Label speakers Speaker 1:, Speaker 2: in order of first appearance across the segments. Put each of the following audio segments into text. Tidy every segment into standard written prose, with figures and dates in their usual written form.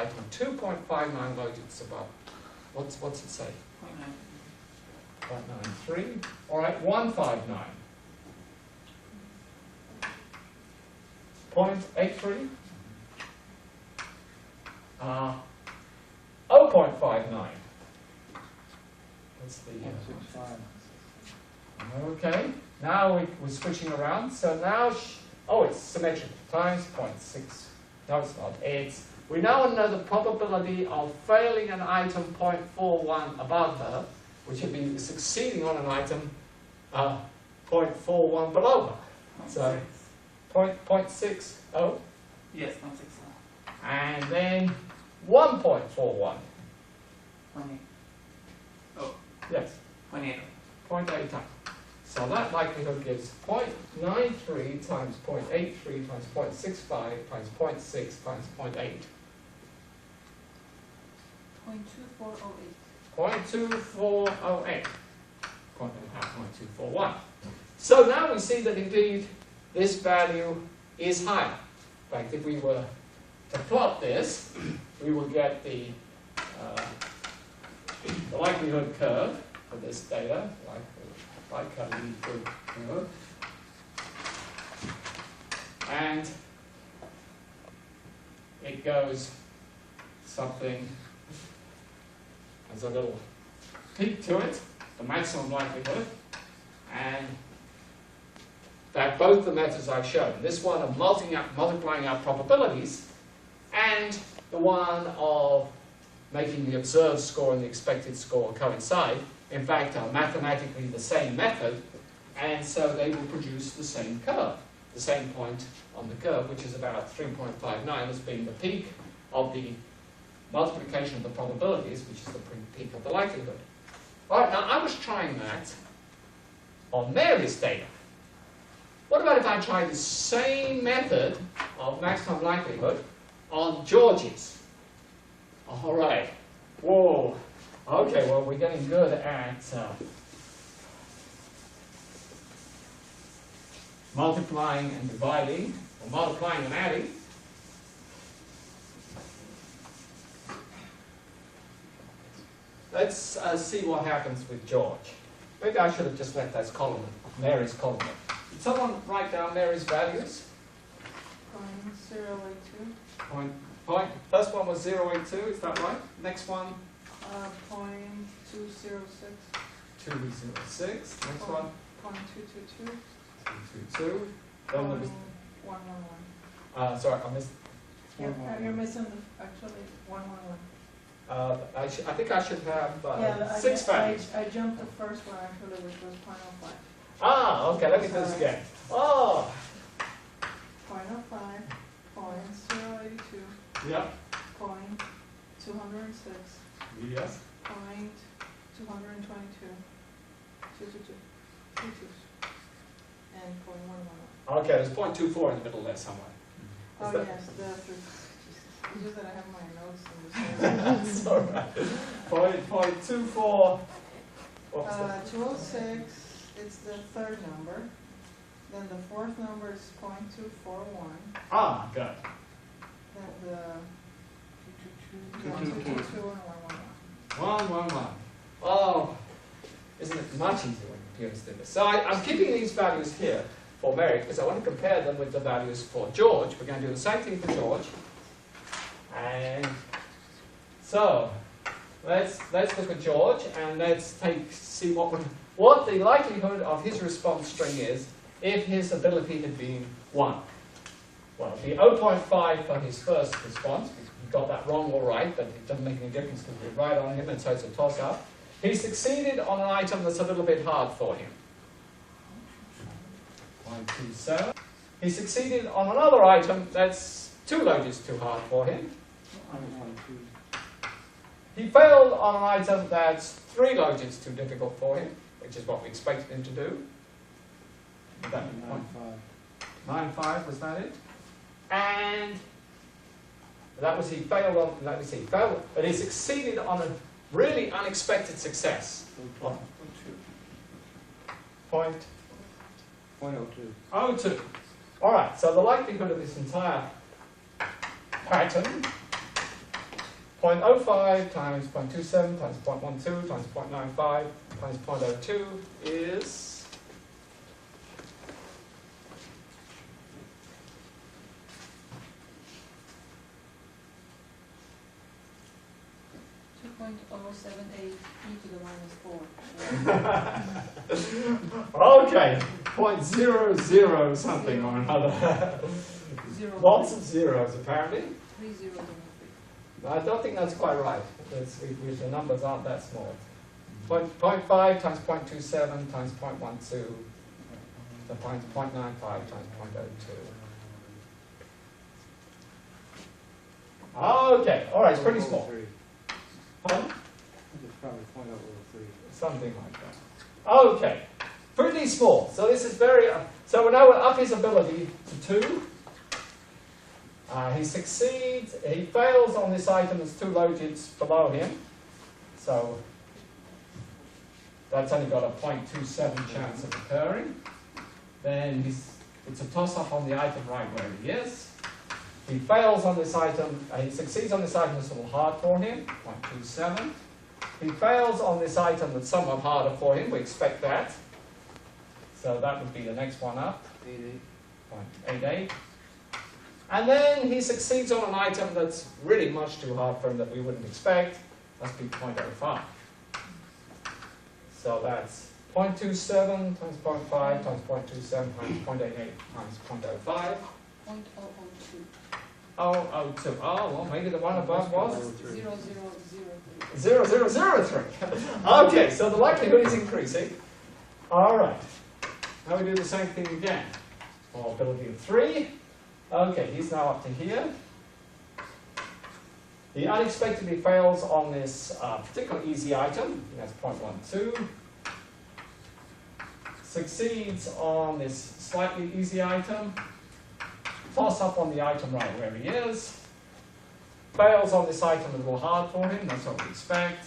Speaker 1: item 2.59 logits above. What's it say? 0.93. All right, 159. 0.83. 0.59. That's the. Okay. Now we're switching around. So now, it's symmetrical times 0.6. No, it's not. We now know the probability of failing an item 0.41 above her, which would be succeeding on an item 0.41 below her. So 0.60.
Speaker 2: Yes, 0.60.
Speaker 1: And then 1.41.
Speaker 2: 0.8. Oh.
Speaker 1: Yes.
Speaker 2: 0.8.
Speaker 1: 0.8 times. So that likelihood gives 0.93 times 0.83 times 0.65 times 0.6 times 0.8. 0.2408. 0.21. So now we see that indeed this value is higher. In fact, if we were to plot this, we will get the likelihood curve for this data, likelihood curve, and it goes something as a little peak to it, the maximum likelihood, and that both the methods I've shown, this one of multiplying our probabilities and the one of making the observed score and the expected score coincide, in fact, are mathematically the same method, and so they will produce the same curve, the same point on the curve, which is about 3.59 as being the peak of the multiplication of the probabilities, which is the peak of the likelihood. All right, now I was trying that on Mary's data. What about if I try the same method of maximum likelihood on George's? All right. Whoa. Okay, well, we're getting good at multiplying and dividing, or multiplying and adding. Let's see what happens with George. Maybe I should have just left that column, Mary's column. Did someone write down Mary's values?
Speaker 3: 0.082.
Speaker 1: First one was 0.82, is that right? Next one?
Speaker 3: 0.206.
Speaker 1: 206. Next one?
Speaker 3: 0.222.
Speaker 1: 222. Then there was
Speaker 3: 111.
Speaker 1: sorry, I missed.
Speaker 3: You're missing actually 111.
Speaker 1: I think I should have
Speaker 3: Yeah,
Speaker 1: 6 values.
Speaker 3: I jumped the first one actually, which was 0.05.
Speaker 1: Ah, okay, let me do this again. Oh!
Speaker 3: 0.05, 0.082,
Speaker 1: Yeah.
Speaker 3: 0.206,
Speaker 1: Yes.
Speaker 3: 0.222, 222, and 0.111.
Speaker 1: Okay, there's 0.24 in the middle there somewhere.
Speaker 3: Oh
Speaker 1: that-
Speaker 3: yes, it's just that I have my notes in the
Speaker 1: That's all right. 0.24. What was that?
Speaker 3: 206, it's the third number. Then the fourth number is 0.241.
Speaker 1: Ah, good.
Speaker 3: Then the 222 and 111.
Speaker 1: 111. Oh, isn't it much easier when computers do this? So I'm keeping these values here for Mary because I want to compare them with the values for George. We're going to do the same thing for George. And so let's look at George and let's see what the likelihood of his response string is if his ability had been 1. Well, it'd be 0.5 for his first response. He got that wrong or right, but it doesn't make any difference because we're right on him, and so it's a toss-up. He succeeded on an item that's a little bit hard for him. 0.27. He succeeded on another item that's 2 logits too hard for him. He failed on an item that's 3 logits too difficult for him, which is what we expected him to do. That 9.5, was that it? And that was he failed on, let me see, failed, but he succeeded on a really unexpected success. 0.02. All right, so the likelihood of this entire pattern 0.05 times 0.27 times 0.12 times 0.95 times 0.02 is
Speaker 3: 2.078 e to the minus 4.
Speaker 1: Okay, 0.00 something or another. Lots of zeros apparently.
Speaker 3: 3 zeros and
Speaker 1: I don't think that's quite right. The numbers aren't that small. 0.5 times 0.27 times 0.12 to 0.95 times 0.02. Okay, all right, it's pretty small. Pardon?
Speaker 2: It's probably 0.003.
Speaker 1: Something like that. Okay, pretty small. So this is very. So we now we'll up his ability to 2. He succeeds. He fails on this item that's 2 logits below him. So that's only got a 0.27 chance of occurring. Then it's a toss-up on the item right where he is. He fails on this item. He succeeds on this item that's a little hard for him, 0.27. He fails on this item that's somewhat harder for him. We expect that. So that would be the next one up, 0.88. And then he succeeds on an item that's really much too hard for him that we wouldn't expect. Must be 0.05. So that's 0.27 times 0.5 times 0.27 times 0.88 times 0.05.
Speaker 3: 0.002.
Speaker 1: 0.002. Oh, well, maybe the one above was
Speaker 3: 0.0003.
Speaker 1: 0.0003. Okay, so the likelihood is increasing. All right. Now we do the same thing again. Probability of 3. Okay, he's now up to here. He unexpectedly fails on this particular easy item. That's 0.12. Succeeds on this slightly easy item. Toss up on the item right where he is. Fails on this item a little hard for him. That's what we expect.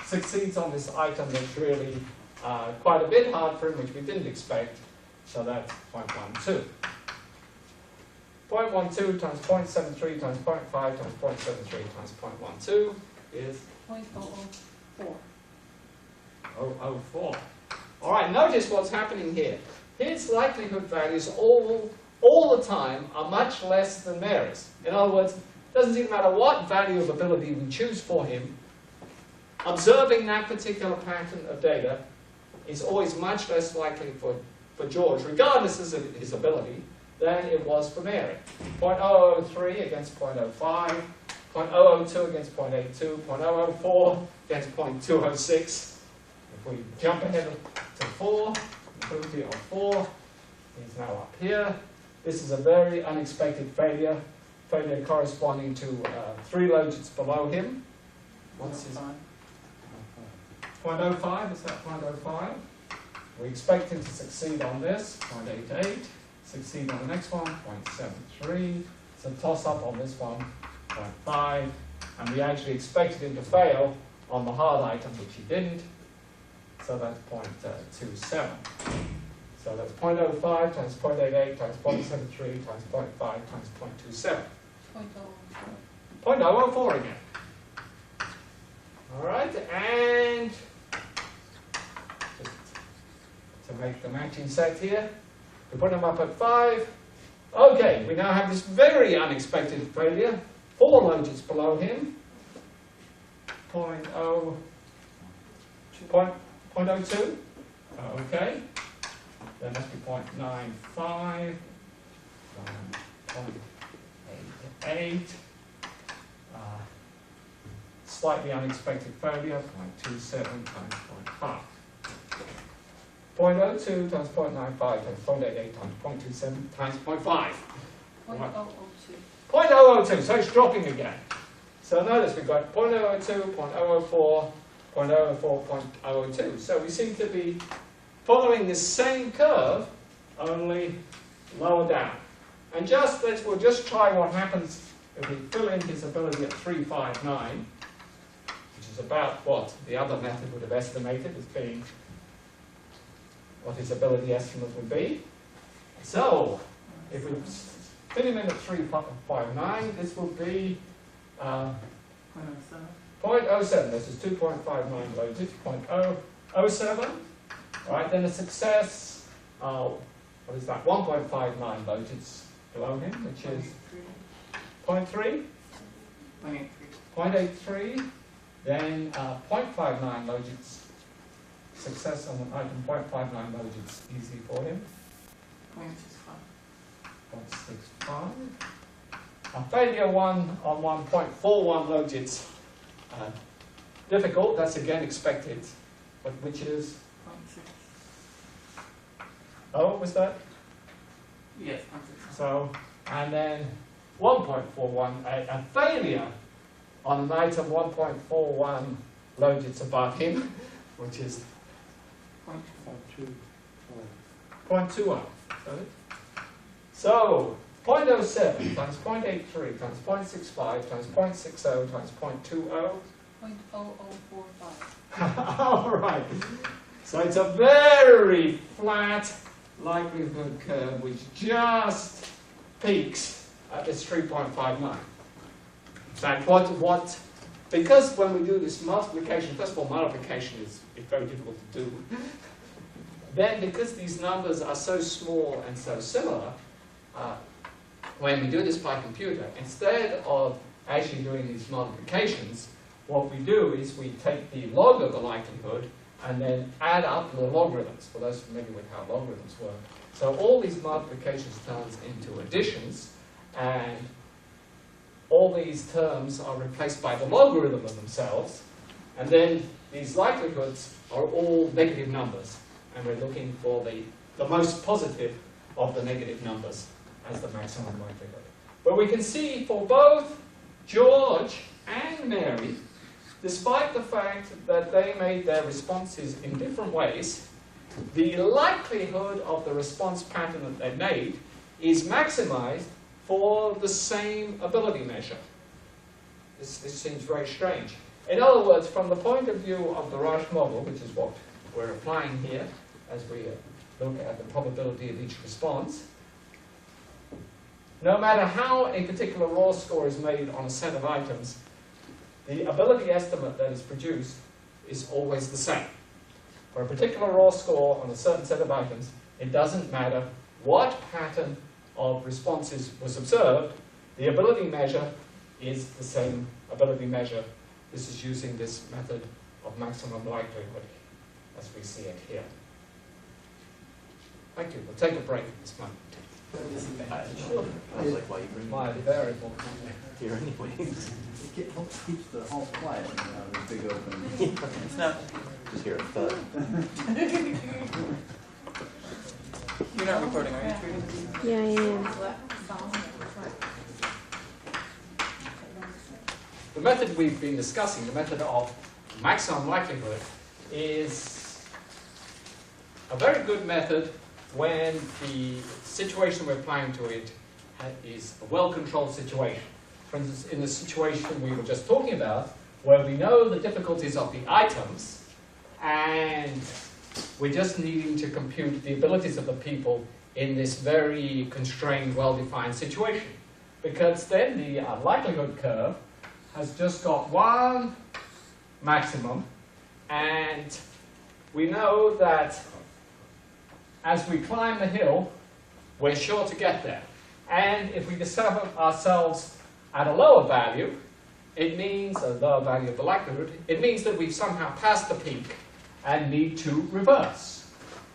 Speaker 1: Succeeds on this item that's really quite a bit hard for him, which we didn't expect. So that's 0.12. 0.12 times 0.73 times 0.5 times 0.73 times 0.12 is
Speaker 3: 0.004.
Speaker 1: 0.004. All right, notice what's happening here. His likelihood values all the time are much less than Mary's. In other words, it doesn't even matter what value of ability we choose for him, observing that particular pattern of data is always much less likely for George, regardless of his ability, than it was for Mary. 0.003 against 0.05, 0.002 against 0.82, 0.004 against 0.206. If we jump ahead to 4, probability of 4, he's now up here. This is a very unexpected failure corresponding to 3 logits below him. What's his 0.05? Is that 0.05? We expect him to succeed on this, 0.88. Succeed on the next one, 0.73. So toss up on this one, 0.5. And we actually expected him to fail on the hard item, which he didn't. So that's 0.27. So that's 0.05 times 0.88 times 0.73 times 0.5 times 0.27. 0.004 again. All right, and just to make the matching set here, we put them up at 5. Okay, we now have this very unexpected failure. 4 logits below him. 0.02. Okay. There must be 0.95. 0.88. Slightly unexpected failure. 0.27 times 0.5. 0.02 times 0.95 times 0.88 times 0.27 times 0.5.
Speaker 3: 0.002.
Speaker 1: 0.002, so it's dropping again. So notice we've got 0.002, 0.004, 0.004, 0.002. So we seem to be following this same curve, only lower down. And we'll just try what happens if we fill in his ability at 359, which is about what the other method would have estimated as being what his ability estimate would be. So, if we fit him in at 359, this will be 0.07, this is 2.59 voltage, 0.007. Right, then a success, what is that, 1.59 voltage below him, which is 0.3? 0.83. Then 0.59 voltage success on an item, 0.59 voltage easy for him. 0.65. A failure one on 1.41 voltage. Difficult, that's again expected, but which is?
Speaker 4: 0.6.
Speaker 1: Oh, what was that?
Speaker 4: Yes, 0.6.
Speaker 1: So, and then 1.41, a failure on an item 1.41 logits above him, which is 0.21. So 0.07 times 0.83 times 0.65 times 0.60 times 0.20.
Speaker 4: 0.0045.
Speaker 1: All right. So it's a very flat likelihood curve which just peaks at this 3.59. In fact, because when we do this multiplication, first of all, multiplication is very difficult to do. Then, because these numbers are so small and so similar, when we do this by computer, instead of actually doing these multiplications, what we do is we take the log of the likelihood and then add up the logarithms, for those familiar with how logarithms work. So all these multiplications turns into additions, and all these terms are replaced by the logarithm of themselves, and then these likelihoods are all negative numbers, and we're looking for the most positive of the negative numbers as the maximum likelihood. But we can see for both George and Mary, despite the fact that they made their responses in different ways, the likelihood of the response pattern that they made is maximized for the same ability measure. This seems very strange. In other words, from the point of view of the Rasch model, which is what we're applying here as we look at the probability of each response, no matter how a particular raw score is made on a set of items, the ability estimate that is produced is always the same. For a particular raw score on a certain set of items, it doesn't matter what pattern of responses was observed, the ability measure is the same ability measure. This is using this method of maximum likelihood as we see it here. Thank you. We'll take a break at this moment.
Speaker 5: Sure. I was like, why you bring
Speaker 1: My variable.
Speaker 5: here anyways?
Speaker 2: It helps keep the hall quiet when you have a big open.
Speaker 4: It's not.
Speaker 5: Just hear a thud.
Speaker 4: You're not recording, are you, Trudy?
Speaker 6: Yeah, I am.
Speaker 1: The method we've been discussing, the method of maximum likelihood, is a very good method when the situation we're applying to it is a well-controlled situation. For instance, in the situation we were just talking about, where we know the difficulties of the items, and we're just needing to compute the abilities of the people in this very constrained, well-defined situation. Because then the likelihood curve has just got one maximum, and we know that as we climb the hill, we're sure to get there. And if we discover ourselves at a lower value, it means a lower value of the likelihood, it means that we've somehow passed the peak and need to reverse.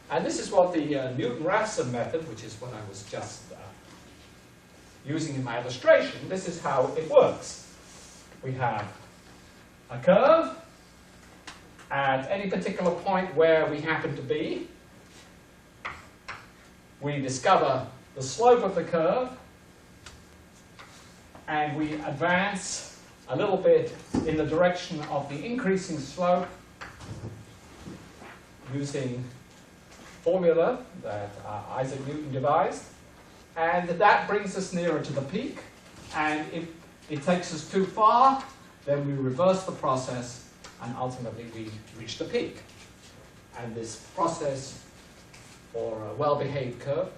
Speaker 1: And this is what the Newton-Raphson method, which is what I was just using in my illustration, this is how it works. We have a curve at any particular point where we happen to be. We discover the slope of the curve, and we advance a little bit in the direction of the increasing slope using formula that Isaac Newton devised, and that brings us nearer to the peak. And if it takes us too far, then we reverse the process, and ultimately we reach the peak. And this process for a well-behaved curve,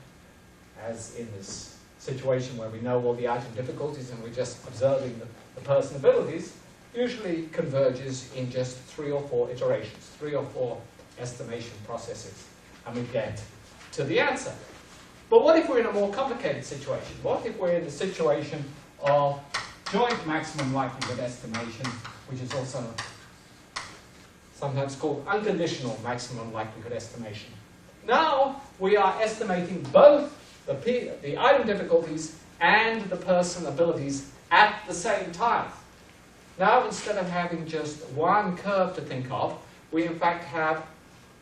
Speaker 1: as in this situation where we know all the item difficulties and we're just observing the person abilities, usually converges in just 3 or 4 iterations, 3 or 4 estimation processes, and we get to the answer. But what if we're in a more complicated situation? What if we're in the situation of joint maximum likelihood estimation, which is also sometimes called unconditional maximum likelihood estimation? Now we are estimating both the item difficulties and the person abilities at the same time. Now, instead of having just one curve to think of, we in fact have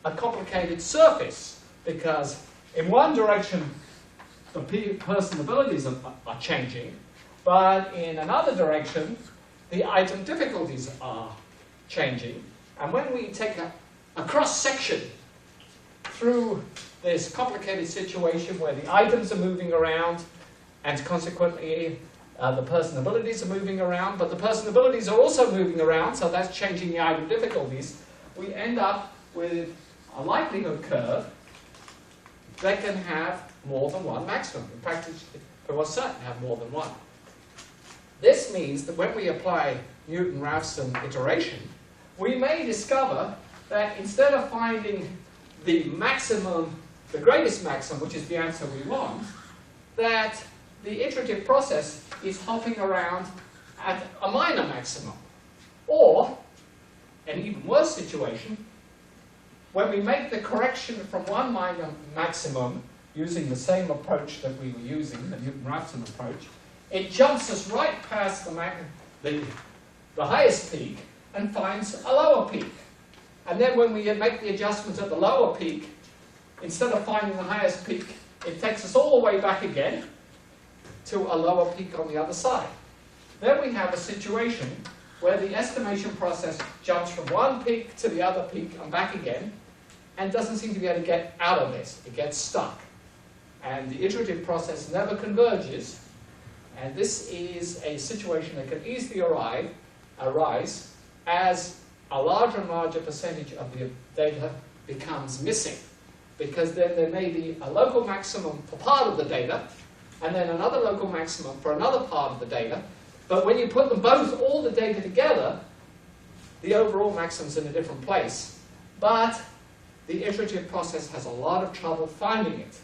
Speaker 1: a complicated surface, because in one direction the person abilities are changing, but in another direction the item difficulties are changing. And when we take a cross-section through this complicated situation where the items are moving around and consequently the person abilities are moving around, but the person abilities are also moving around, so that's changing the item difficulties, we end up with a likelihood curve that can have more than one maximum. In fact, it was certain to have more than one. This means that when we apply Newton-Raphson iteration, we may discover that instead of finding the maximum, the greatest maximum, which is the answer we want, that the iterative process is hopping around at a minor maximum. Or, an even worse situation, when we make the correction from one minor maximum using the same approach that we were using, the Newton-Raphson approach, it jumps us right past the highest peak and finds a lower peak. And then when we make the adjustments at the lower peak, instead of finding the highest peak, it takes us all the way back again to a lower peak on the other side. Then we have a situation where the estimation process jumps from one peak to the other peak and back again, and doesn't seem to be able to get out of this. It gets stuck. And the iterative process never converges, and this is a situation that can easily arise as a larger and larger percentage of the data becomes missing, because then there may be a local maximum for part of the data, and then another local maximum for another part of the data. But when you put them both, all the data together, the overall maximum's in a different place. But the iterative process has a lot of trouble finding it,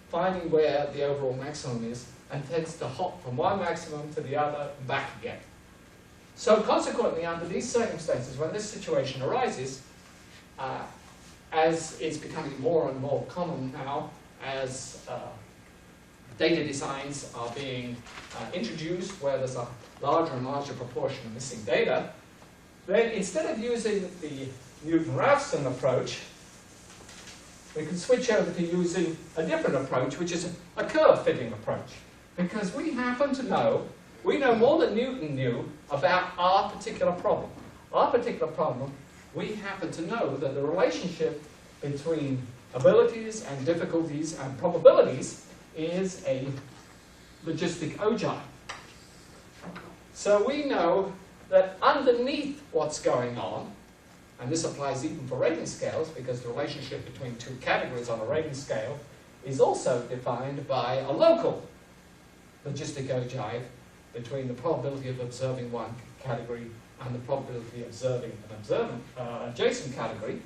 Speaker 1: finding where the overall maximum is, and tends to hop from one maximum to the other and back again. So consequently, under these circumstances, when this situation arises, as is becoming more and more common now, as data designs are being introduced where there's a larger and larger proportion of missing data, then instead of using the Newton-Raphson approach, we can switch over to using a different approach, which is a curve-fitting approach. Because we happen to know, we know more than Newton knew about our particular problem. Our particular problem, we happen to know that the relationship between abilities and difficulties and probabilities is a logistic ogive. So we know that underneath what's going on, and this applies even for rating scales, because the relationship between two categories on a rating scale is also defined by a local logistic ogive between the probability of observing one category and the probability of observing an adjacent category,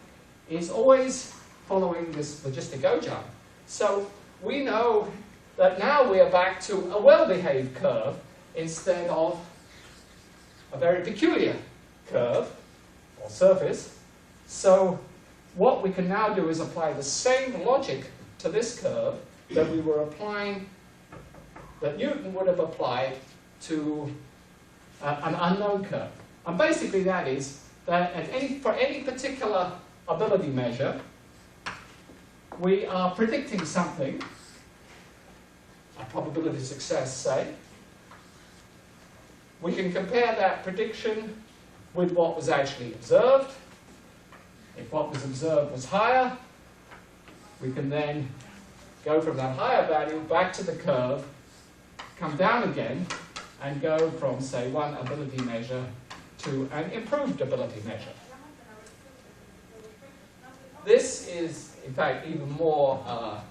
Speaker 1: is always following this logistic ogive. So we know that now we are back to a well-behaved curve instead of a very peculiar curve or surface. So what we can now do is apply the same logic to this curve that we were applying, that Newton would have applied to an unknown curve. And basically that is that for any particular ability measure, we are predicting something, a probability of success, say. We can compare that prediction with what was actually observed. If what was observed was higher, we can then go from that higher value back to the curve, come down again, and go from, say, one ability measure to an improved ability measure. This is, in fact, even more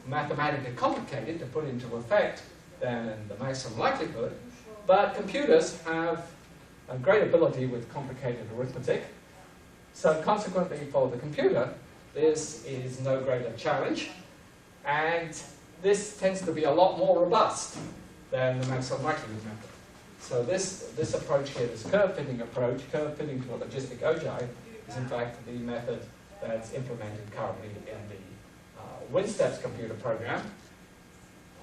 Speaker 1: mathematically complicated to put into effect than the maximum likelihood, but computers have a great ability with complicated arithmetic. So consequently, for the computer, this is no greater challenge. And this tends to be a lot more robust than the maximum likelihood method. So this approach here, this curve fitting approach, curve fitting to a logistic ogive, is in fact the method that's implemented currently in the Winsteps computer program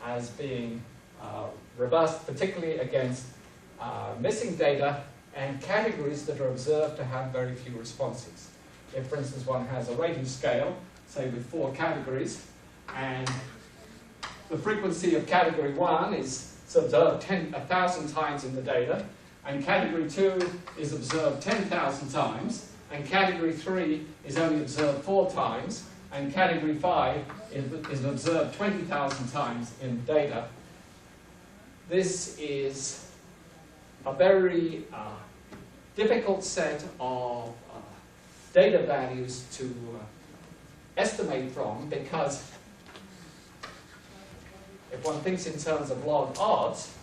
Speaker 1: as being robust, particularly against missing data and categories that are observed to have very few responses. If, for instance, one has a rating scale, say with 4 categories, and the frequency of category 1 is observed 1,000 times in the data, and category 2 is observed 10,000 times, and category 3 is only observed 4 times, and category 5 is observed 20,000 times in data. This is a very difficult set of data values to estimate from, because if one thinks in terms of log odds,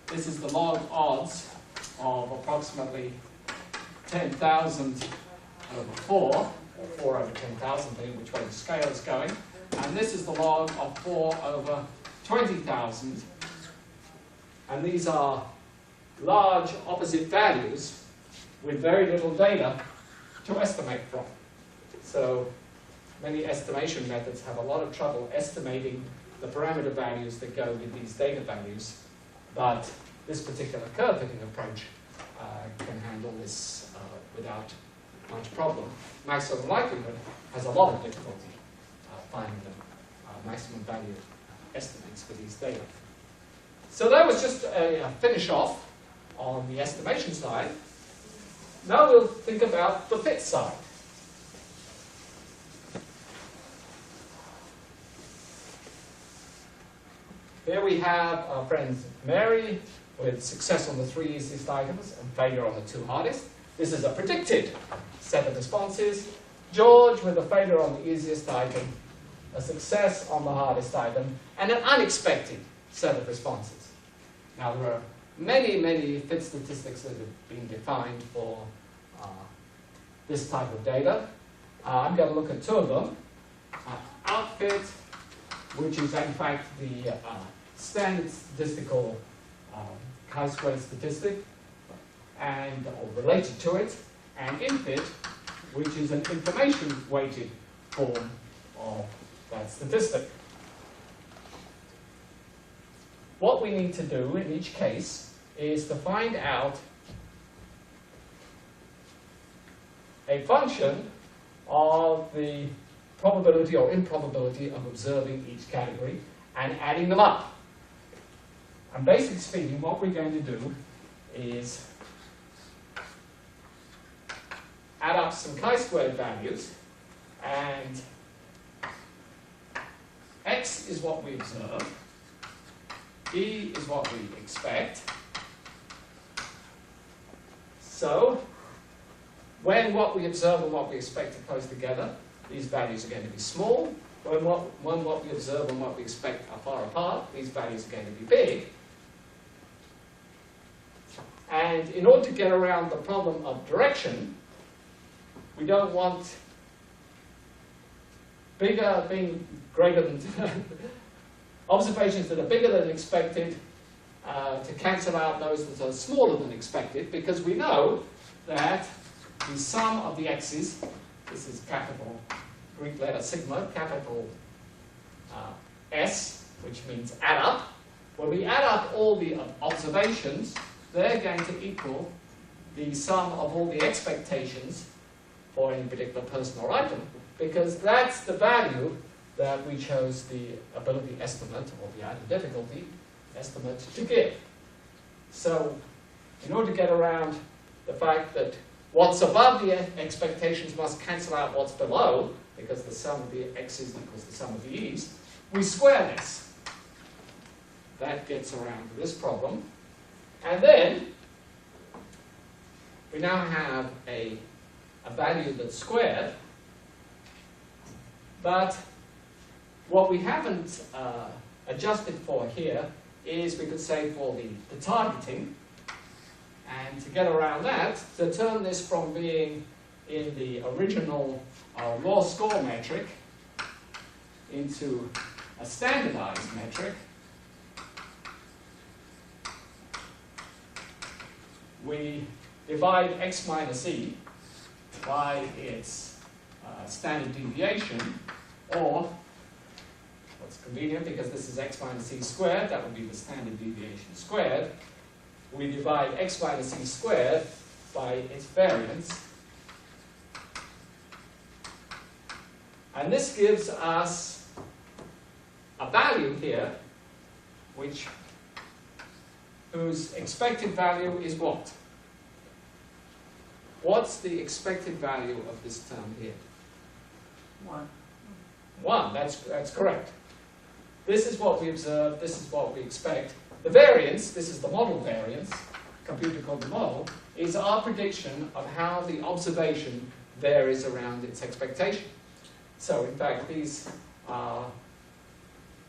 Speaker 1: this is the log odds of approximately 10,000 over 4, or 4 over 10,000, depending which way the scale is going. And this is the log of 4 over 20,000. And these are large opposite values with very little data to estimate from. So many estimation methods have a lot of trouble estimating the parameter values that go with these data values, but this particular curve fitting approach can handle this without much problem. Maximum likelihood has a lot of difficulty finding the maximum value estimates for these data. So that was just a finish off on the estimation side. Now we'll think about the fit side. Here we have our friend Mary with success on the 3 easiest items and failure on the 2 hardest. This is a predicted set of responses. George with a failure on the easiest item, a success on the hardest item, and an unexpected set of responses. Now there are many, many fit statistics that have been defined for this type of data. I'm going to look at 2 of them. Outfit, which is in fact the standard statistical chi-squared statistic, and or related to it, and infit, which is an information-weighted form of that statistic. What we need to do in each case is to find out a function of the probability or improbability of observing each category and adding them up. And basically speaking, what we're going to do is add up some chi-squared values, and x is what we observe, e is what we expect. So when what we observe and what we expect are close together, these values are going to be small. When what we observe and what we expect are far apart, these values are going to be big. And in order to get around the problem of direction, we don't want bigger being greater than observations that are bigger than expected to cancel out those that are smaller than expected, because we know that the sum of the x's, this is capital Greek letter sigma, capital S, which means add up. When we add up all the observations, they're going to equal the sum of all the expectations for any particular person or item, because that's the value that we chose the ability estimate, or the item difficulty estimate, to give. So in order to get around the fact that what's above the expectations must cancel out what's below, because the sum of the x's equals the sum of the e's, we square this. That gets around to this problem. And then we now have a value that's squared, but what we haven't adjusted for here is, we could say, for the targeting. And to get around that, to turn this from being in the original raw score metric into a standardized metric, we divide x minus e by its standard deviation, or what's convenient because this is x minus e squared, that would be the standard deviation squared. We divide x minus e squared by its variance. And this gives us a value here, whose expected value is what? What's the expected value of this term here?
Speaker 3: 1.
Speaker 1: 1, that's correct. This is what we observe, this is what we expect. The variance, this is the model variance, computer called the model, is our prediction of how the observation varies around its expectation. So in fact, these are,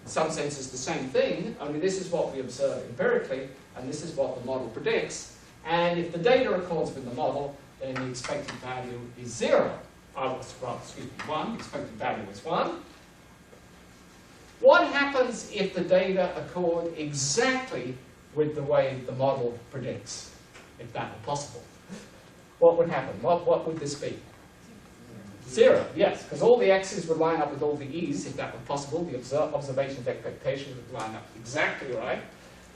Speaker 1: in some senses, the same thing, only this is what we observe empirically, and this is what the model predicts. And if the data accords with the model, then the expected value is 0. Well, excuse me, 1. The expected value is 1. What happens if the data accord exactly with the way the model predicts, if that were possible? What would happen? What would this be? 0, yes, because all the x's would line up with all the e's, if that were possible. The observation of expectation would line up exactly right.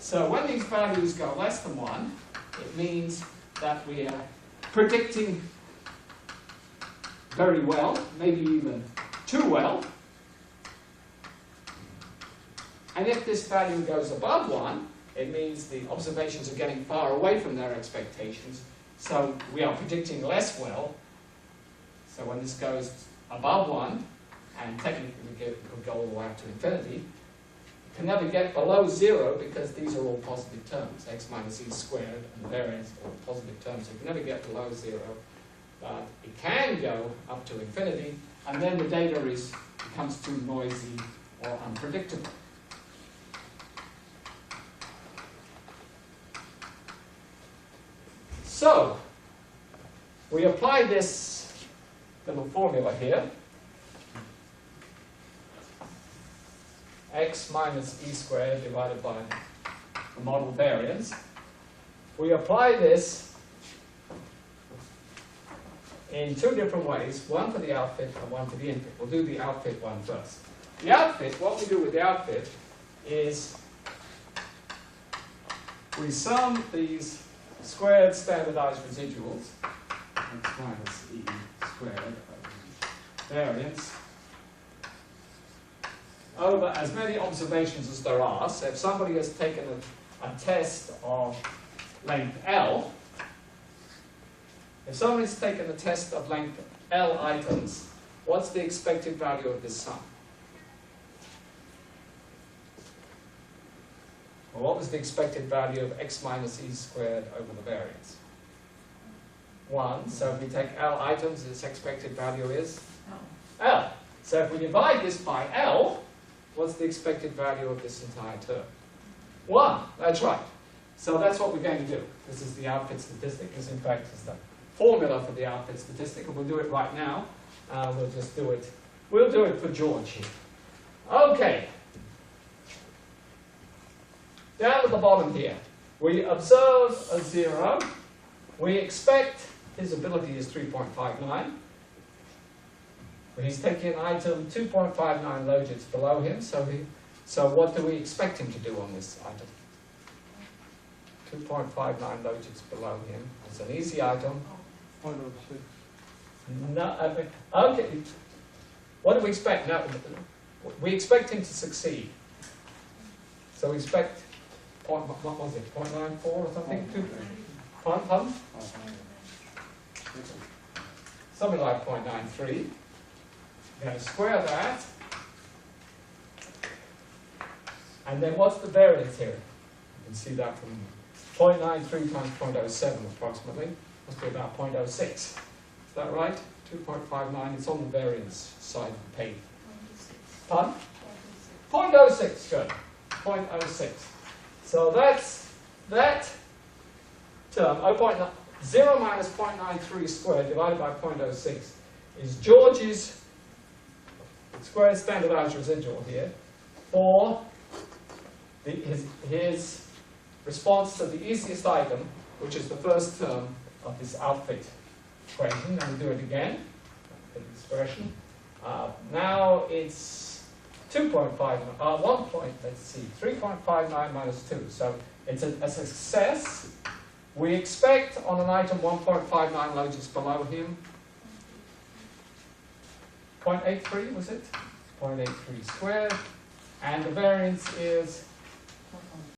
Speaker 1: So when these values go less than 1, it means that we are predicting very well, maybe even too well. And if this value goes above 1, it means the observations are getting far away from their expectations, so we are predicting less well. So when this goes above 1, and technically we could go all the way up to infinity, it can never get below 0 because these are all positive terms. X minus e squared and the variance are all positive terms, so it can never get below 0. But it can go up to infinity, and then the data becomes too noisy or unpredictable. So, we apply this little formula here. X minus e squared divided by the model variance. We apply this in two different ways, one for the outfit and one for the input. We'll do the outfit one first. The outfit, what we do with the outfit is we sum these squared standardized residuals, x minus e squared variance, over as many observations as there are. So if somebody has taken a test of length L, if somebody's taken a test of length L items, what's the expected value of this sum? Well, what was the expected value of x minus e squared over the variance? 1. So if we take L items, its expected value is L. So if we divide this by L, what's the expected value of this entire term? 1. That's right. So that's what we're going to do. This is the outfit statistic. This, in fact, is the formula for the outfit statistic, and we'll do it right now. We'll just do it. We'll do it for George here. Okay. Down at the bottom here, we observe a 0. We expect his ability is 3.59. He's taking item 2.59 logits below him, so what do we expect him to do on this item? 2.59 logits below him. It's an easy item.
Speaker 2: 0.06.
Speaker 1: No, okay. What do we expect? No, we expect him to succeed. So we expect, what was it, 0.94 or something? Pardon? Something like 0.93. We're going to square that. And then what's the variance here? You can see that from 0.93 times 0.07 approximately. Must be about 0.06. Is that right? 2.59. It's on the variance side of the page. Pardon? 0.06. Good. 0.06. So that term, 0 minus 0.93 squared divided by 0.06 is George's squared standardized residual here for his response to the easiest item, which is the first term of this outfit equation. And we do it again, the expression. Now it's 3.59 minus 2. So it's a success. We expect on an item 1.59 logis below him. 0.83 was it? 0.83 squared. And the variance is